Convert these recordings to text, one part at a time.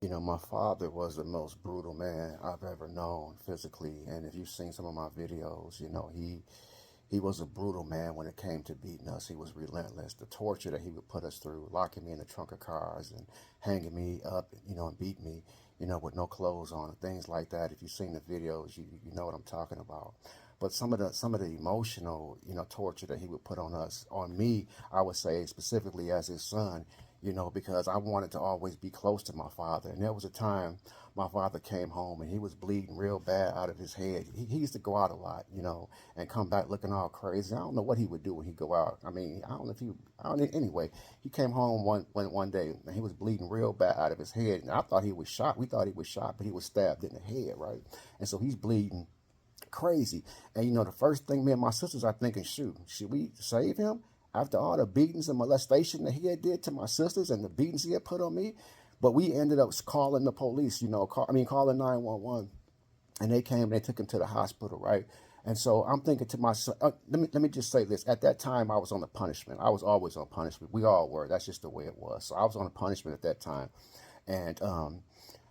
You know, my father was the most brutal man I've ever known physically. And if you've seen some of my videos, you know, he was a brutal man when it came to beating us. He was relentless. The torture that he would put us through, locking me in the trunk of cars and hanging me up, you know, and beat me, you know, with no clothes on and things like that. If you've seen the videos, you know what I'm talking about. But some of the emotional, you know, torture that he would put on us, on me, I would say specifically as his son, you know, because I wanted to always be close to my father. And there was a time my father came home and he was bleeding real bad out of his head. He used to go out a lot, you know, and come back looking all crazy. I don't know what he would do when he go out. I mean, I don't know if he, I don't, anyway, he came home one day and he was bleeding real bad out of his head. And I thought he was shot. We thought he was shot, but he was stabbed in the head, right? And so he's bleeding crazy. And you know, the first thing me and my sisters are thinking, shoot, should we save him after all the beatings and molestation that he had did to my sisters and the beatings he had put on me? But we ended up calling the police, you know, calling 911, and they came and they took him to the hospital, right? And so I'm thinking to myself, let me just say this. At that time, I was on the punishment. I was always on punishment. We all were. That's just the way it was. So I was on a punishment at that time. And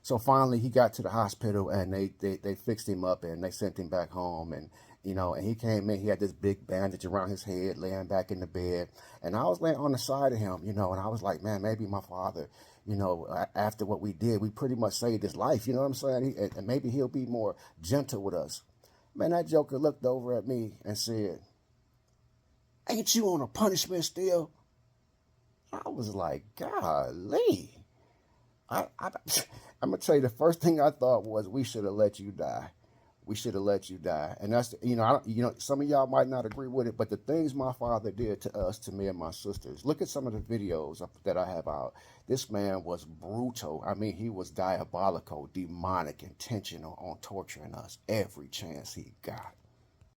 so finally he got to the hospital and they fixed him up and they sent him back home. And, you know, and he came in, he had this big bandage around his head, laying back in the bed. And I was laying on the side of him, you know, and I was like, man, maybe my father, you know, after what we did, we pretty much saved his life. You know what I'm saying? And maybe he'll be more gentle with us. Man, that joker looked over at me and said, ain't you on a punishment still? I was like, golly. I I'm gonna tell you the first thing I thought was we should have let you die. We should have let you die. And that's, you know, you know, some of y'all might not agree with it, but the things my father did to us, to me and my sisters. Look at some of the videos that I have out. This man was brutal. I mean, he was diabolical, demonic, intentional on torturing us every chance he got.